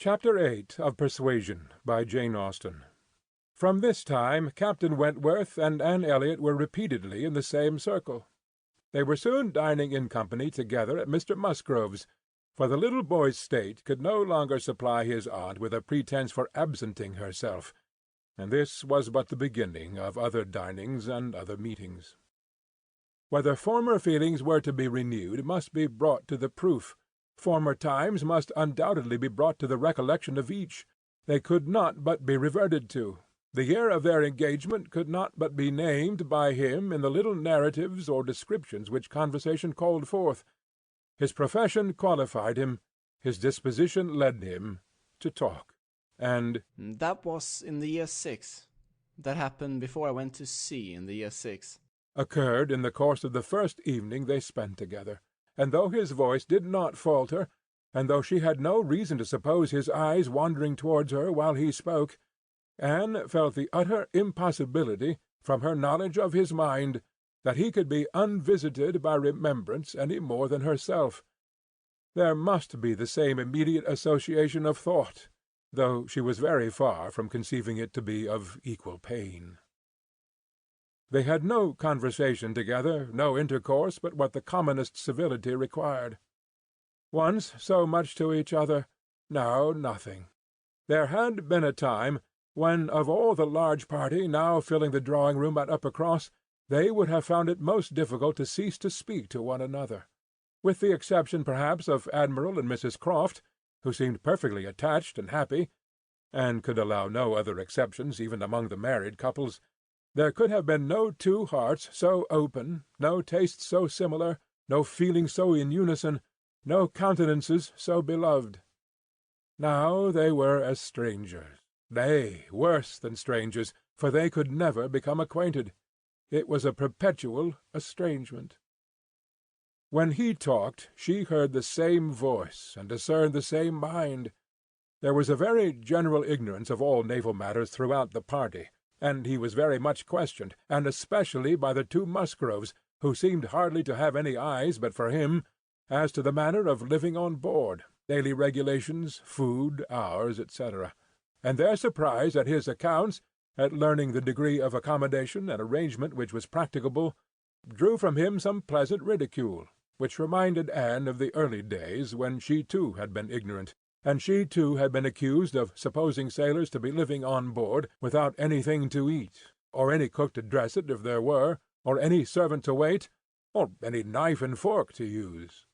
Chapter 8 of Persuasion by Jane Austen. From this time Captain Wentworth and Anne Elliot were repeatedly in the same circle. They were soon dining in company together at Mr. Musgrove's, for the little boy's state could no longer supply his aunt with a pretence for absenting herself, and this was but the beginning of other dinings and other meetings. Whether former feelings were to be renewed must be brought to the proof. Former times must undoubtedly be brought to the recollection of each. They could not but be reverted to. The year of their engagement could not but be named by him in the little narratives or descriptions which conversation called forth. His profession qualified him, his disposition led him to talk, and "That was in the year 6. That happened before I went to sea in the year 6. occurred in the course of the first evening they spent together, and though his voice did not falter, and though she had no reason to suppose his eyes wandering towards her while he spoke, Anne felt the utter impossibility, from her knowledge of his mind, that he could be unvisited by remembrance any more than herself. There must be the same immediate association of thought, though she was very far from conceiving it to be of equal pain. They had no conversation together, no intercourse but what the commonest civility required. Once so much to each other, now nothing. There had been a time when, of all the large party now filling the drawing-room at Uppercross, they would have found it most difficult to cease to speak to one another, with the exception perhaps of Admiral and Mrs. Croft, who seemed perfectly attached and happy, and could allow no other exceptions even among the married couples. There could have been no two hearts so open, no tastes so similar, no feelings so in unison, no countenances so beloved. Now they were as strangers, nay, worse than strangers, for they could never become acquainted. It was a perpetual estrangement. When he talked, she heard the same voice, and discerned the same mind. There was a very general ignorance of all naval matters throughout the party, and he was very much questioned, and especially by the two Musgroves, who seemed hardly to have any eyes but for him, as to the manner of living on board, daily regulations, food, hours, etc., and their surprise at his accounts, at learning the degree of accommodation and arrangement which was practicable, drew from him some pleasant ridicule, which reminded Anne of the early days when she too had been ignorant, and she too had been accused of supposing sailors to be living on board without anything to eat, or any cook to dress it if there were, or any servant to wait, or any knife and fork to use.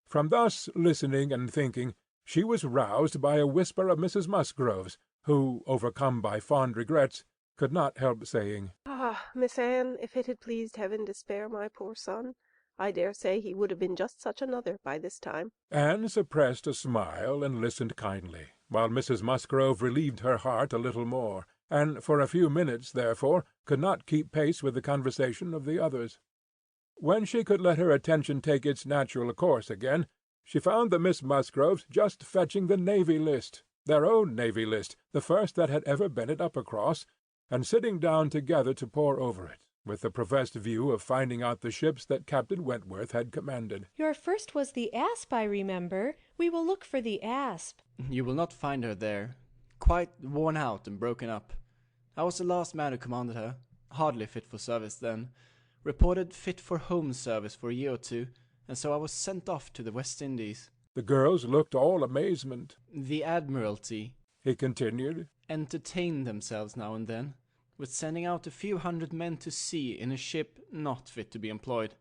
From thus listening and thinking, she was roused by a whisper of Mrs. Musgrove's, who, overcome by fond regrets, could not help saying, "Ah, Miss Anne, if it had pleased Heaven to spare my poor son, I dare say he would have been just such another by this time." Anne suppressed a smile and listened kindly, while Mrs. Musgrove relieved her heart a little more, and for a few minutes, therefore, could not keep pace with the conversation of the others. When she could let her attention take its natural course again, she found the Miss Musgroves just fetching the Navy List, their own Navy List, the first that had ever been at Uppercross, and sitting down together to pore over it, with the professed view of finding out the ships that Captain Wentworth had commanded. "Your first was the Asp, I remember. We will look for the Asp." You will not find her there. Quite worn out and broken up. I was the last man who commanded her. Hardly fit for service then. Reported fit for home service for a year or two, and so I was sent off to the West Indies. The girls looked all amazement. The Admiralty, He continued, entertained themselves now and then, with sending out a few hundred men to sea in a ship not fit to be employed.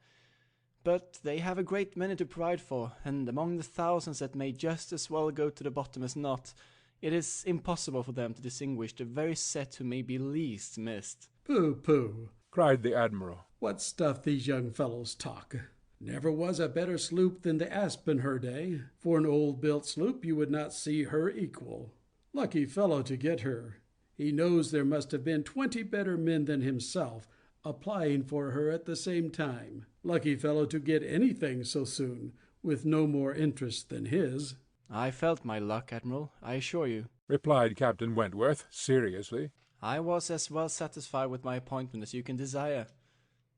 But they have a great many to provide for, and among the thousands that may just as well go to the bottom as not, it is impossible for them to distinguish the very set who may be least missed. "Pooh, pooh!" cried the Admiral. "What stuff these young fellows talk! Never was a better sloop than the Asp in her day. For an old-built sloop you would not see her equal. Lucky fellow to get her. He knows there must have been 20 better men than himself applying for her at the same time. Lucky fellow to get anything so soon, with no more interest than his." "I felt my luck, Admiral, I assure you," replied Captain Wentworth, seriously. "I was as well satisfied with my appointment as you can desire.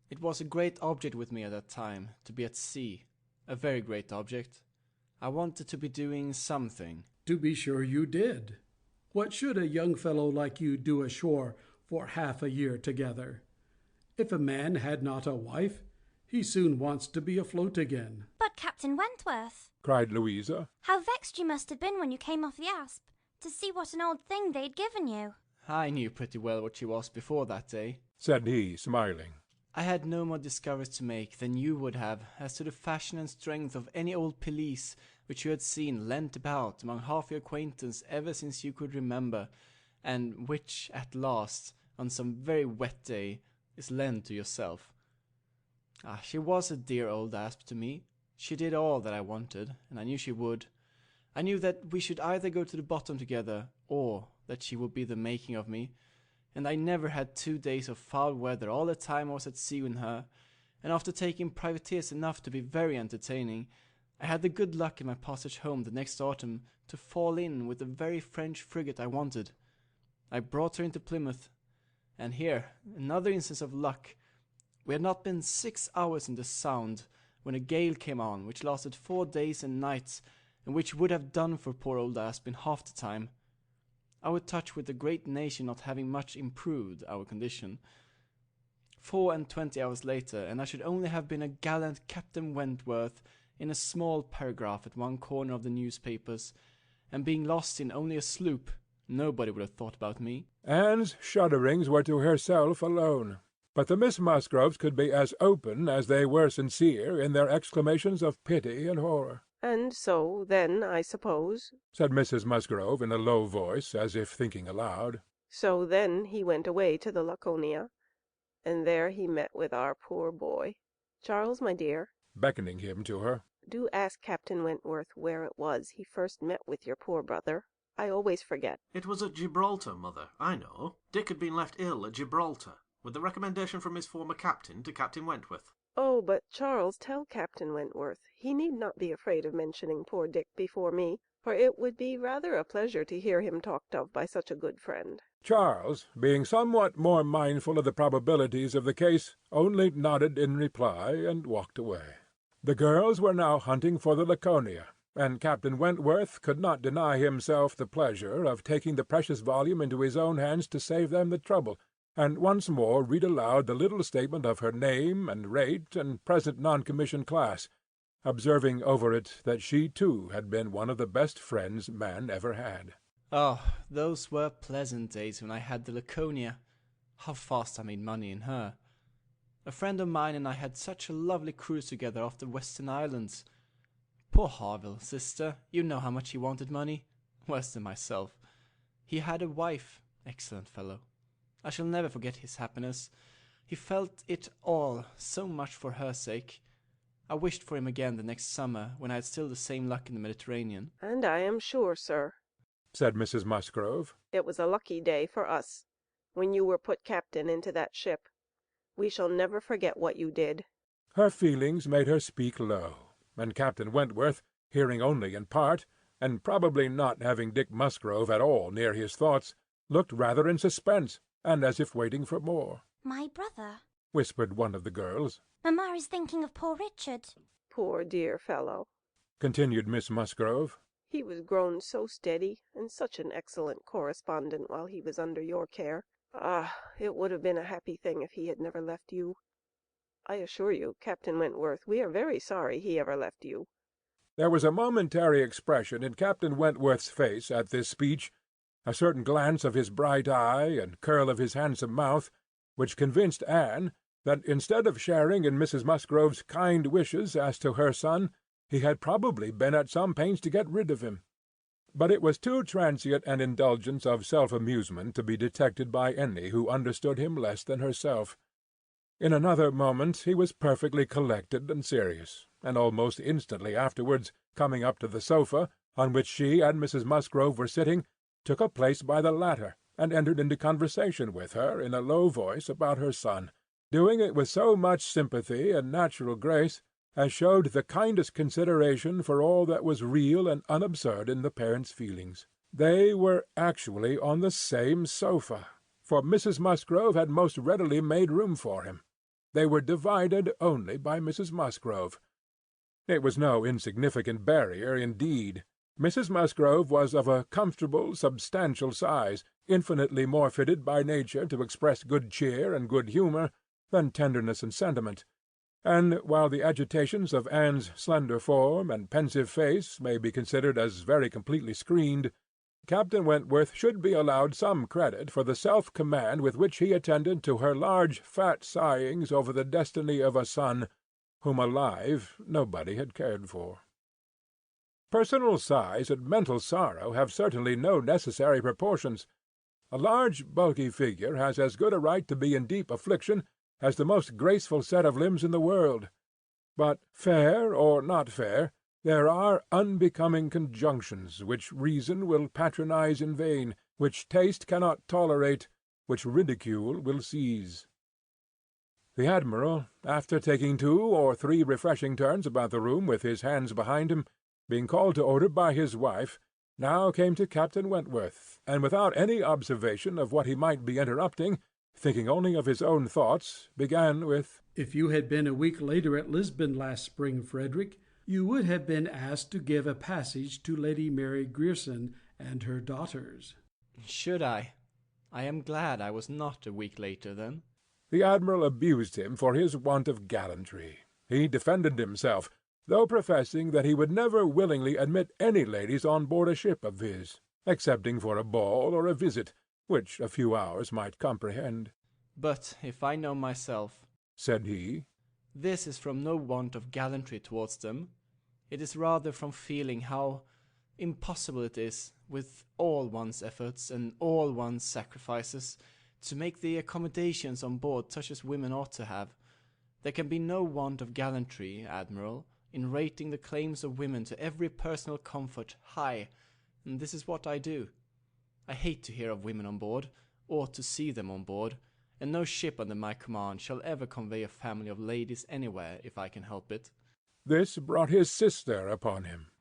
It was a great object with me at that time, to be at sea. A very great object. I wanted to be doing something." To be sure you did. What should a young fellow like you do ashore for half a year together? If a man had not a wife, he soon wants to be afloat again. But Captain Wentworth, cried Louisa, how vexed you must have been when you came off the Asp, to see what an old thing they'd given you. I knew pretty well what she was before that day, said he, smiling. I had no more discoveries to make than you would have as to the fashion and strength of any old pelisse which you had seen lent about among half your acquaintance ever since you could remember, and which at last, on some very wet day, is lent to yourself. She was a dear old asp to me. She did all that I wanted, and I knew she would. I knew that we should either go to the bottom together, or that she would be the making of me, and I never had 2 days of foul weather all the time I was at sea with her, and after taking privateers enough to be very entertaining, I had the good luck in my passage home the next autumn to fall in with the very French frigate I wanted. I brought her into Plymouth, and here, another instance of luck. We had not been 6 hours in the Sound when a gale came on, which lasted 4 days and nights, and which would have done for poor old Asp in half the time. Our touch with the great nation not having much improved our condition. 24 hours later, and I should only have been a gallant Captain Wentworth in a small paragraph at one corner of the newspapers, and being lost in only a sloop, nobody would have thought about me. Anne's shudderings were to herself alone, but the Miss Musgroves could be as open as they were sincere in their exclamations of pity and horror. And so, then, I suppose, said Mrs. Musgrove in a low voice, as if thinking aloud, so then he went away to the Laconia, and there he met with our poor boy. Charles, my dear, beckoning him to her, do ask Captain Wentworth where it was he first met with your poor brother. I always forget. It was at Gibraltar, mother, I know. Dick had been left ill at Gibraltar, with the recommendation from his former captain to Captain Wentworth. Oh, but Charles, tell Captain Wentworth he need not be afraid of mentioning poor Dick before me, for it would be rather a pleasure to hear him talked of by such a good friend. Charles, being somewhat more mindful of the probabilities of the case, only nodded in reply and walked away. The girls were now hunting for the Laconia, and Captain Wentworth could not deny himself the pleasure of taking the precious volume into his own hands to save them the trouble, and once more read aloud the little statement of her name and rate and present non-commissioned class, observing over it that she too had been one of the best friends man ever had. Oh, those were pleasant days when I had the Laconia. How fast I made money in her. A friend of mine and I had such a lovely cruise together off the Western Islands. Poor Harville, sister, you know how much he wanted money. Worse than myself. He had a wife, excellent fellow. I shall never forget his happiness. He felt it all so much for her sake. I wished for him again the next summer, when I had still the same luck in the Mediterranean. And I am sure, sir, said Mrs. Musgrove, it was a lucky day for us, when you were put captain into that ship. We shall never forget what you did. Her feelings made her speak low, and Captain Wentworth, hearing only in part, and probably not having Dick Musgrove at all near his thoughts, looked rather in suspense, and as if waiting for more. My brother, whispered one of the girls. Mamma is thinking of poor Richard. Poor dear fellow, continued Miss Musgrove. He was grown so steady, and such an excellent correspondent while he was under your care. Ah, it would have been a happy thing if he had never left you. I assure you, Captain Wentworth, we are very sorry he ever left you. There was a momentary expression in Captain Wentworth's face at this speech, a certain glance of his bright eye and curl of his handsome mouth, which convinced Anne that instead of sharing in Mrs. Musgrove's kind wishes as to her son, he had probably been at some pains to get rid of him. But it was too transient an indulgence of self-amusement to be detected by any who understood him less than herself. In another moment he was perfectly collected and serious, and almost instantly afterwards, coming up to the sofa, on which she and Mrs. Musgrove were sitting, took a place by the latter, and entered into conversation with her in a low voice about her son, doing it with so much sympathy and natural grace as showed the kindest consideration for all that was real and unabsurd in the parents' feelings. They were actually on the same sofa, for Mrs. Musgrove had most readily made room for him. They were divided only by Mrs. Musgrove. It was no insignificant barrier, indeed, Mrs. Musgrove was of a comfortable, substantial size, infinitely more fitted by nature to express good cheer and good humour than tenderness and sentiment, and while the agitations of Anne's slender form and pensive face may be considered as very completely screened, Captain Wentworth should be allowed some credit for the self-command with which he attended to her large fat sighings over the destiny of a son whom alive nobody had cared for. Personal size and mental sorrow have certainly no necessary proportions. A large bulky figure has as good a right to be in deep affliction as the most graceful set of limbs in the world. But, fair or not fair, there are unbecoming conjunctions which reason will patronize in vain, which taste cannot tolerate, which ridicule will seize. The Admiral, after taking 2 or 3 refreshing turns about the room with his hands behind him, being called to order by his wife, now came to Captain Wentworth, and without any observation of what he might be interrupting, thinking only of his own thoughts, began with, "If you had been a week later at Lisbon last spring, Frederick, you would have been asked to give a passage to Lady Mary Grierson and her daughters." Should I? I am glad I was not a week later, then. The Admiral abused him for his want of gallantry. He defended himself, though professing that he would never willingly admit any ladies on board a ship of his, excepting for a ball or a visit, which a few hours might comprehend. "But if I know myself," said he, "this is from no want of gallantry towards them. It is rather from feeling how impossible it is, with all one's efforts and all one's sacrifices, to make the accommodations on board such as women ought to have. There can be no want of gallantry, Admiral, in rating the claims of women to every personal comfort high, and this is what I do. I hate to hear of women on board, or to see them on board, and no ship under my command shall ever convey a family of ladies anywhere if I can help it." This brought his sister upon him.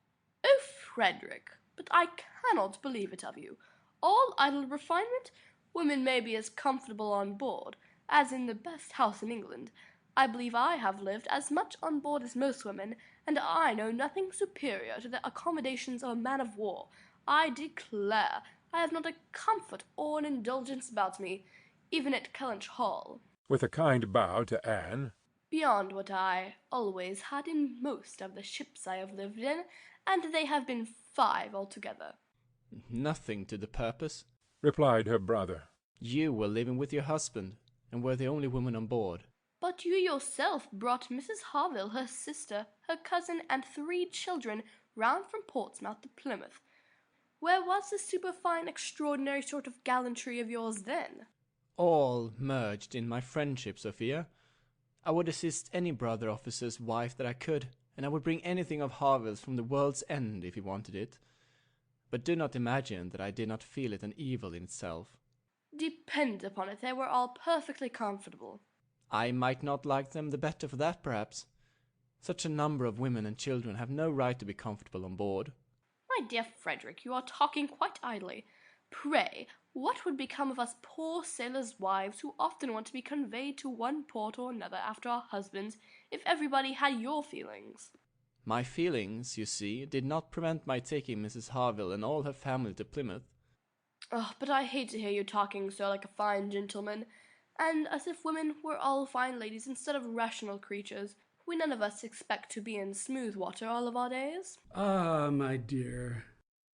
"Oh, Frederick, but I cannot believe it of you. All idle refinement? Women may be as comfortable on board as in the best house in England. I believe I have lived as much on board as most women, and I know nothing superior to the accommodations of a man of war. I declare I have not a comfort or an indulgence about me, even at Kellynch Hall," with a kind bow to Anne, "beyond what I always had in most of the ships I have lived in, and they have been 5 altogether." "Nothing to the purpose," replied her brother. "You were living with your husband, and were the only woman on board." "But you yourself brought Mrs. Harville, her sister, her cousin, and 3 children round from Portsmouth to Plymouth. Where was the superfine, extraordinary sort of gallantry of yours then?" "All merged in my friendship, Sophia. I would assist any brother officer's wife that I could, and I would bring anything of Harville's from the world's end if he wanted it. But do not imagine that I did not feel it an evil in itself." "Depend upon it, they were all perfectly comfortable." I might not like them the better for that, perhaps. Such a number of women and children have no right to be comfortable on board." "My dear Frederick, you are talking quite idly. Pray, what would become of us poor sailors' wives, who often want to be conveyed to one port or another after our husbands, if everybody had your feelings?" My feelings, you see, did not prevent my taking Mrs. Harville and all her family to Plymouth. "Oh, but I hate to hear you talking so like a fine gentleman, and as if women were all fine ladies instead of rational creatures. We none of us expect to be in smooth water all of our days." "Ah, my dear,"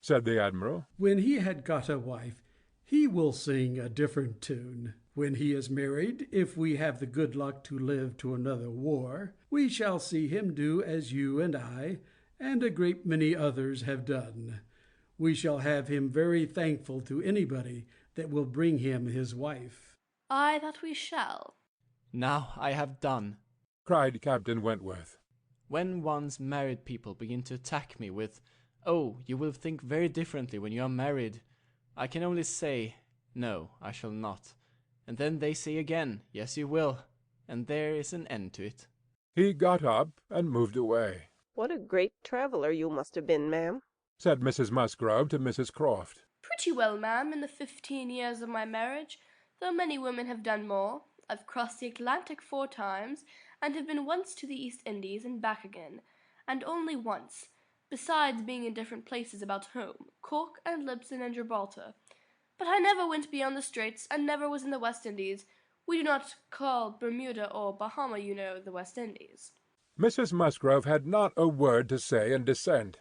said the Admiral, "when he had got a wife, he will sing a different tune. When he is married, if we have the good luck to live to another war, we shall see him do as you and I, and a great many others, have done. We shall have him very thankful to anybody that will bring him his wife." "Ay, that we shall." Now I have done. cried Captain Wentworth. When once married people begin to attack me with, "Oh, you will think very differently when you are married," I can only say, "No, I shall not." And then they say again, "Yes, you will," and there is an end to it. He got up and moved away. What a great traveller you must have been, ma'am, said Mrs. Musgrove to Mrs. Croft. "Pretty well, ma'am, in the 15 years of my marriage, though many women have done more. I've crossed the Atlantic 4 times, and have been once to the East Indies and back again, and only once, besides being in different places about home, Cork and Libsyn and Gibraltar. But I never went beyond the Straits, and never was in the West Indies. We do not call Bermuda or Bahama, you know, the West Indies. Mrs. Musgrove had not a word to say in dissent.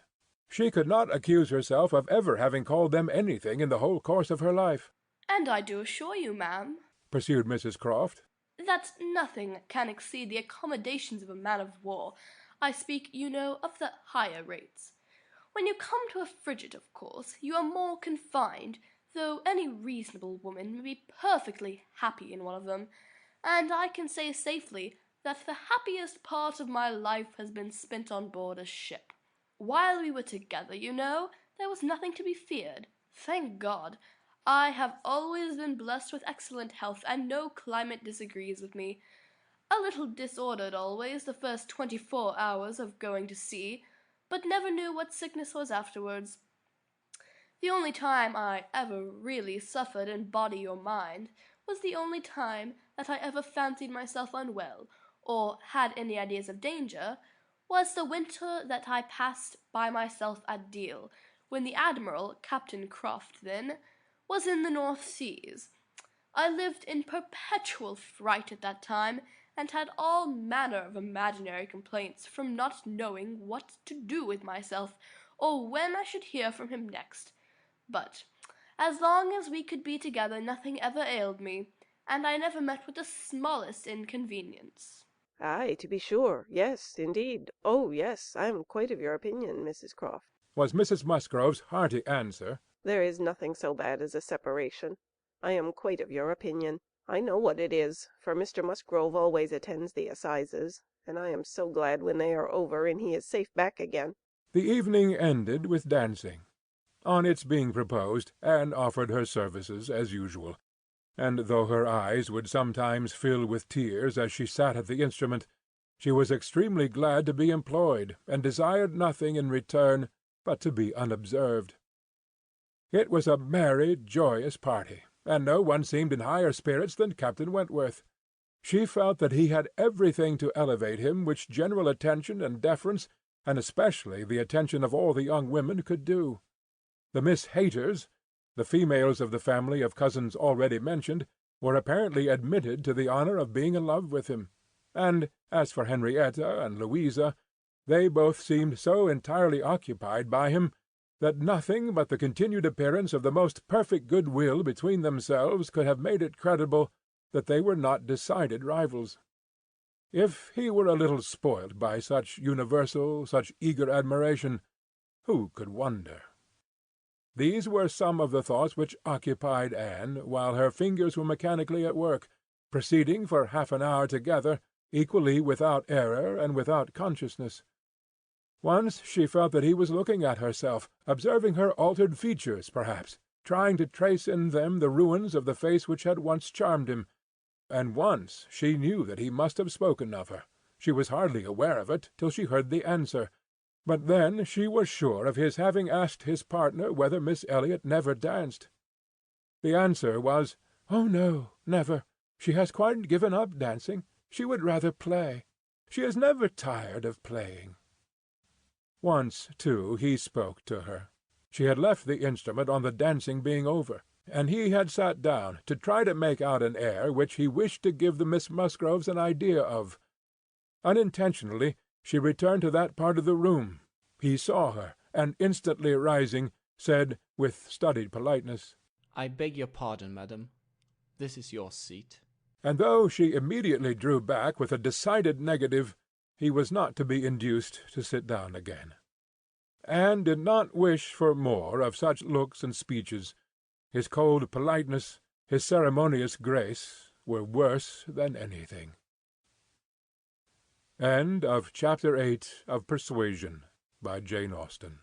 She could not accuse herself of ever having called them anything in the whole course of her life. And I do assure you, ma'am, pursued Mrs. Croft, that nothing can exceed the accommodations of a man-of-war. I speak, you know, of the higher rates. When you come to a frigate, of course, you are more confined, though any reasonable woman may be perfectly happy in one of them, and I can say safely that the happiest part of my life has been spent on board a ship. While we were together, you know, there was nothing to be feared. Thank God, I have always been blessed with excellent health, and no climate disagrees with me. A little disordered always the first 24 hours of going to sea, but never knew what sickness was afterwards. The only time I ever really suffered in body or mind was the only time that I ever fancied myself unwell, or had any ideas of danger, was the winter that I passed by myself at Deal, when the Admiral, Captain Croft then, was in the North Seas. I lived in perpetual fright at that time, and had all manner of imaginary complaints from not knowing what to do with myself, or when I should hear from him next. But as long as we could be together, nothing ever ailed me, and I never met with the smallest inconvenience. Ay, to be sure. Yes, indeed. Oh, yes, I am quite of your opinion, Mrs. Croft, was Mrs. Musgrove's hearty answer. There is nothing so bad as a separation. I am quite of your opinion. I know what it is, for Mr. Musgrove always attends the assizes, and I am so glad when they are over and he is safe back again. The evening ended with dancing. On its being proposed, Anne offered her services as usual, and though her eyes would sometimes fill with tears as she sat at the instrument, she was extremely glad to be employed, and desired nothing in return but to be unobserved. It was a merry, joyous party, and no one seemed in higher spirits than Captain Wentworth. She felt that he had everything to elevate him which general attention and deference, and especially the attention of all the young women, could do. The Miss Hayters, the females of the family of cousins already mentioned, were apparently admitted to the honour of being in love with him, and as for Henrietta and Louisa, they both seemed so entirely occupied by him that nothing but the continued appearance of the most perfect good-will between themselves could have made it credible that they were not decided rivals. If he were a little spoilt by such universal, such eager admiration, who could wonder? These were some of the thoughts which occupied Anne, while her fingers were mechanically at work, proceeding for half an hour together, equally without error and without consciousness. Once she felt that he was looking at herself, observing her altered features, perhaps, trying to trace in them the ruins of the face which had once charmed him, and once she knew that he must have spoken of her. She was hardly aware of it till she heard the answer, but then she was sure of his having asked his partner whether Miss Elliot never danced. The answer was, "Oh, no, never. She has quite given up dancing. She would rather play. She is never tired of playing." Once, too, he spoke to her. She had left the instrument on the dancing being over, and he had sat down to try to make out an air which he wished to give the Miss Musgroves an idea of. Unintentionally she returned to that part of the room. He saw her, and instantly rising, said, with studied politeness, "I beg your pardon, madam. This is your seat." And though she immediately drew back with a decided negative, he was not to be induced to sit down again. Anne did not wish for more of such looks and speeches. His cold politeness, his ceremonious grace, were worse than anything. End of Chapter 8 of Persuasion, by Jane Austen.